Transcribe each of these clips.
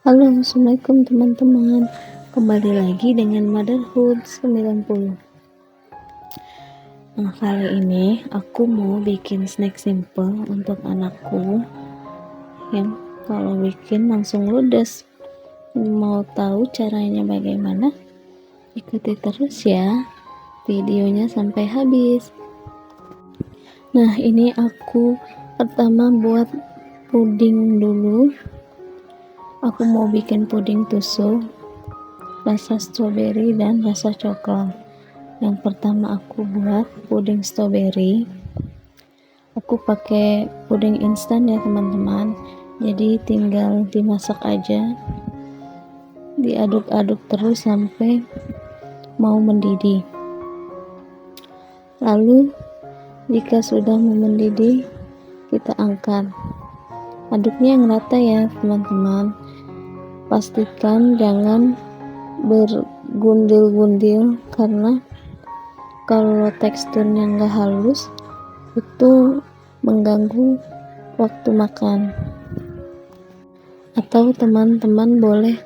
Halo, assalamualaikum teman-teman. Kembali lagi dengan Motherhood 90. Nah, kali ini aku mau bikin snack simple untuk anakku yang kalau bikin langsung ludes. Mau tahu caranya bagaimana? Ikuti terus ya videonya sampai habis. Nah, ini aku pertama buat puding dulu. Aku mau bikin puding tusuk rasa stroberi dan rasa coklat. Yang pertama aku buat puding stroberi. Aku pakai puding instan ya teman-teman, jadi tinggal dimasak aja, diaduk-aduk terus sampai mau mendidih. Lalu jika sudah mendidih, kita angkat. Aduknya yang rata ya teman-teman, pastikan jangan bergundil-gundil karena kalau teksturnya nggak halus itu mengganggu waktu makan. Atau teman-teman boleh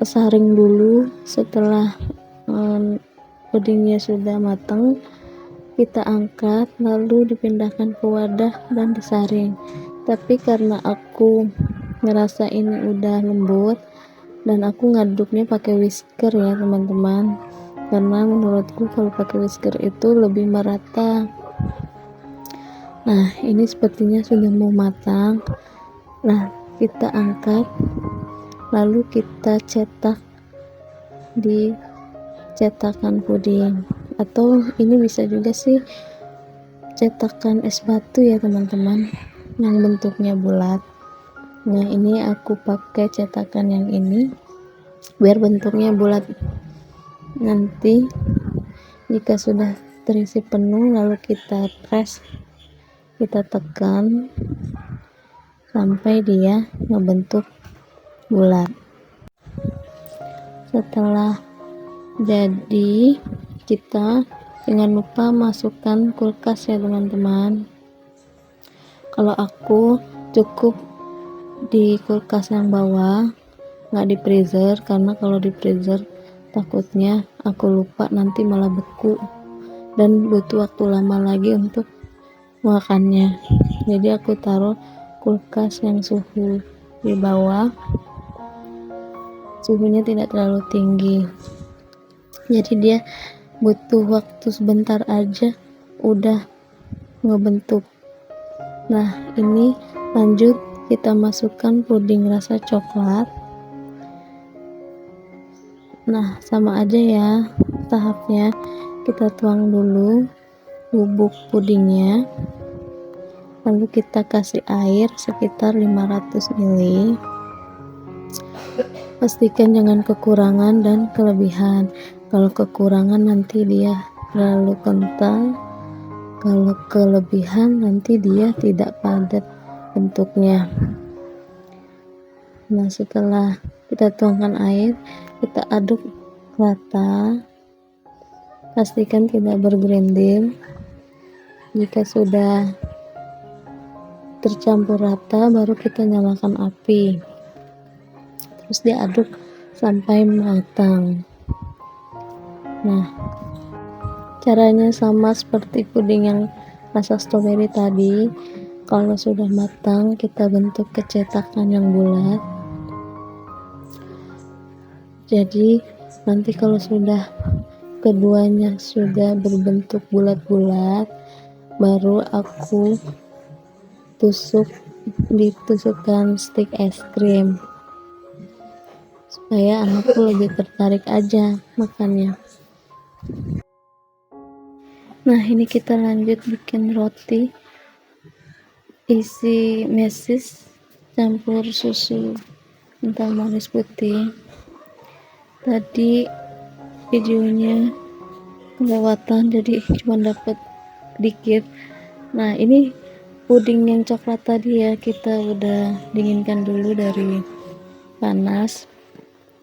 saring dulu setelah pudingnya sudah matang, kita angkat lalu dipindahkan ke wadah dan disaring. Tapi karena aku ngerasa ini udah lembut dan aku ngaduknya pakai whisker ya teman-teman, karena menurutku kalau pakai whisker itu lebih merata. Nah, ini sepertinya sudah mau matang. Nah, kita angkat lalu kita cetak di cetakan puding, atau ini bisa juga sih cetakan es batu ya teman-teman, yang bentuknya bulat. Nah, ini aku pakai cetakan yang ini biar bentuknya bulat. Nanti jika sudah terisi penuh lalu kita press, kita tekan sampai dia ngebentuk bulat. Setelah jadi, kita jangan lupa masukkan kulkas ya teman-teman. Kalau aku cukup di kulkas yang bawah, nggak di freezer, karena kalau di freezer takutnya aku lupa nanti malah beku dan butuh waktu lama lagi untuk makannya. Jadi aku taruh kulkas yang suhu di bawah, suhunya tidak terlalu tinggi, jadi dia butuh waktu sebentar aja udah ngebentuk. Nah, ini lanjut kita masukkan puding rasa coklat. Nah, sama aja ya tahapnya, kita tuang dulu bubuk pudingnya, lalu kita kasih air sekitar 500 ml. Pastikan jangan kekurangan dan kelebihan. Kalau kekurangan nanti dia terlalu kental, kalau kelebihan nanti dia tidak padat bentuknya. Nah, setelah kita tuangkan air, kita aduk rata, pastikan tidak bergerindil. Jika sudah tercampur rata, baru kita nyalakan api, terus diaduk sampai matang. Nah, caranya sama seperti puding yang rasa stroberi tadi. Kalau sudah matang, kita bentuk ke cetakan yang bulat. Jadi nanti kalau sudah keduanya sudah berbentuk bulat-bulat, baru aku ditusukkan stik es krim supaya anakku lebih tertarik aja makannya. Nah, ini kita lanjut bikin roti isi mesis campur susu kental manis putih. Tadi videonya kelewatan, jadi cuma dapat dikit. Nah, ini puding yang coklat tadi ya, kita udah dinginkan dulu dari panas,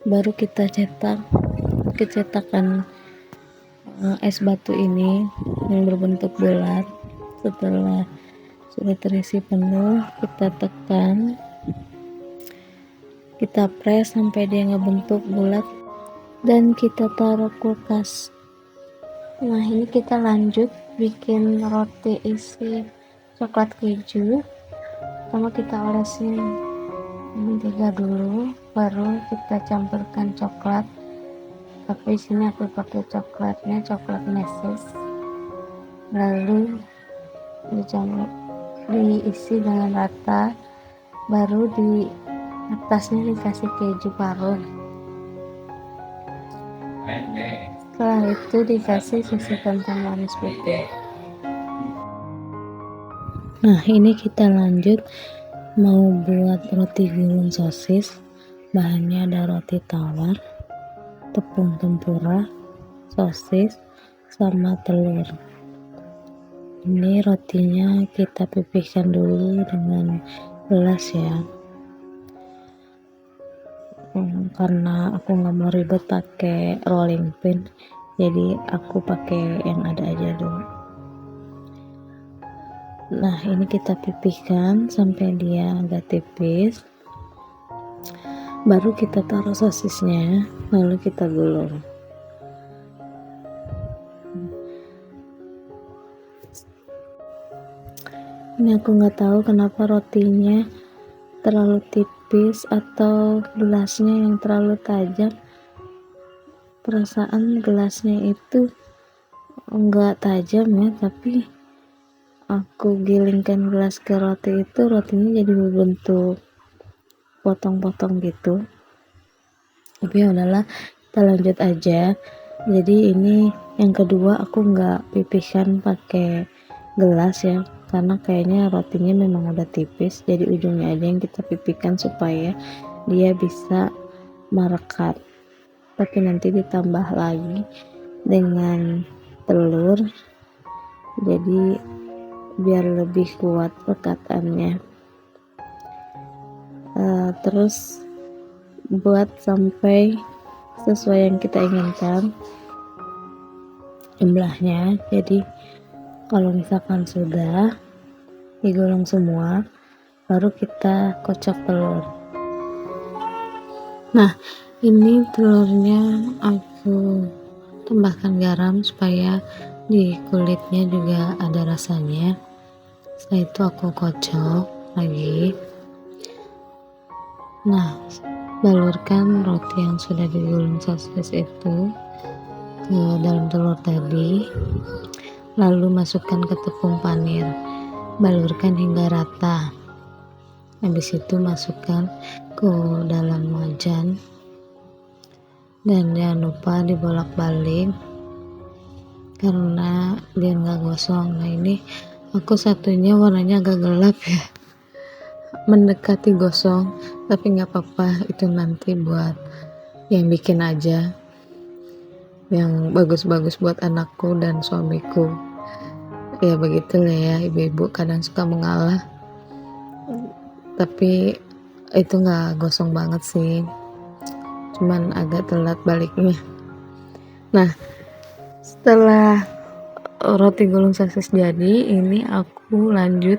baru kita cetak ke cetakan es batu ini yang berbentuk bulat. Setelah sudah terisi penuh, kita tekan, kita press sampai dia ngebentuk bulat dan kita taruh kulkas. Nah, ini kita lanjut bikin roti isi coklat keju. Pertama kita olesin mentega dulu, baru kita campurkan coklat, tapi sini aku pakai coklatnya coklat meses, lalu diisi dengan rata, baru di atasnya dikasih keju parut. Setelah itu dikasih susu kental manis putih. Nah, ini kita lanjut mau buat roti gulung sosis. Bahannya ada roti tawar, tepung tempura, sosis, sama telur. Ini rotinya kita pipihkan dulu dengan gelas ya, karena aku nggak mau ribet pakai rolling pin, jadi aku pakai yang ada aja dulu. Nah, ini kita pipihkan sampai dia agak tipis, baru kita taruh sosisnya, lalu kita gulung. Ini aku nggak tahu kenapa rotinya terlalu tipis atau gelasnya yang terlalu tajam. Perasaan gelasnya itu enggak tajam ya, tapi aku gilingkan gelas ke roti itu, rotinya jadi berbentuk potong-potong gitu. Tapi ya udahlah, kita lanjut aja. Jadi ini yang kedua aku nggak pipihkan pakai gelas ya, karena kayaknya rotinya memang udah tipis, jadi ujungnya aja yang kita pipihkan supaya dia bisa merekat. Tapi nanti ditambah lagi dengan telur, jadi biar lebih kuat rekatannya. Terus buat sampai sesuai yang kita inginkan jumlahnya. Jadi kalau misalkan sudah digulung semua, baru kita kocok telur. Nah, ini telurnya aku tambahkan garam supaya di kulitnya juga ada rasanya. Setelah itu aku kocok lagi. Nah, balurkan roti yang sudah digulung sosis itu ke dalam telur tadi, lalu masukkan ke tepung panir, balurkan hingga rata. Habis itu masukkan ke dalam wajan dan jangan lupa dibolak-balik karena biar nggak gosong. Nah, ini aku satunya warnanya agak gelap ya, mendekati gosong, tapi nggak apa-apa, itu nanti buat yang bikin aja, yang bagus-bagus buat anakku dan suamiku. Ya begitulah ya, ibu-ibu kadang suka mengalah, tapi itu nggak gosong banget sih, cuman agak telat baliknya. Nah, setelah roti gulung sosis jadi, ini aku lanjut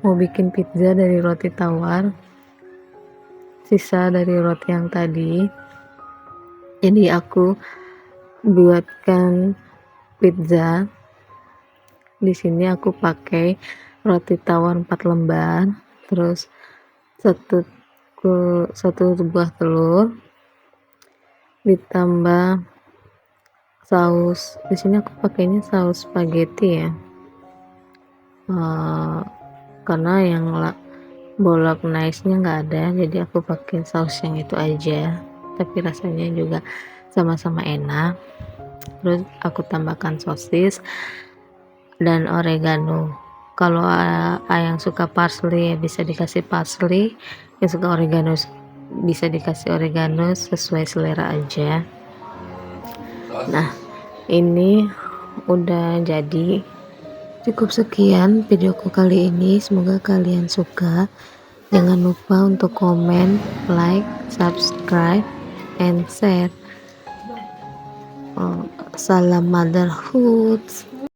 mau bikin pizza dari roti tawar, sisa dari roti yang tadi. Jadi aku buatkan pizza. Di sini aku pakai roti tawar 4 lembar, terus satu buah telur, ditambah saus. Di sini aku pakainya saus spaghetti ya, karena yang bolognese-nya nggak ada, jadi aku pakai saus yang itu aja, tapi rasanya juga sama-sama enak. Terus aku tambahkan sosis dan oregano. Kalau yang suka parsley bisa dikasih parsley, yang suka oregano bisa dikasih oregano, sesuai selera aja. Nah, ini udah jadi. Cukup sekian videoku kali ini, semoga kalian suka. Jangan lupa untuk komen, like, subscribe, and share. Salam motherhood.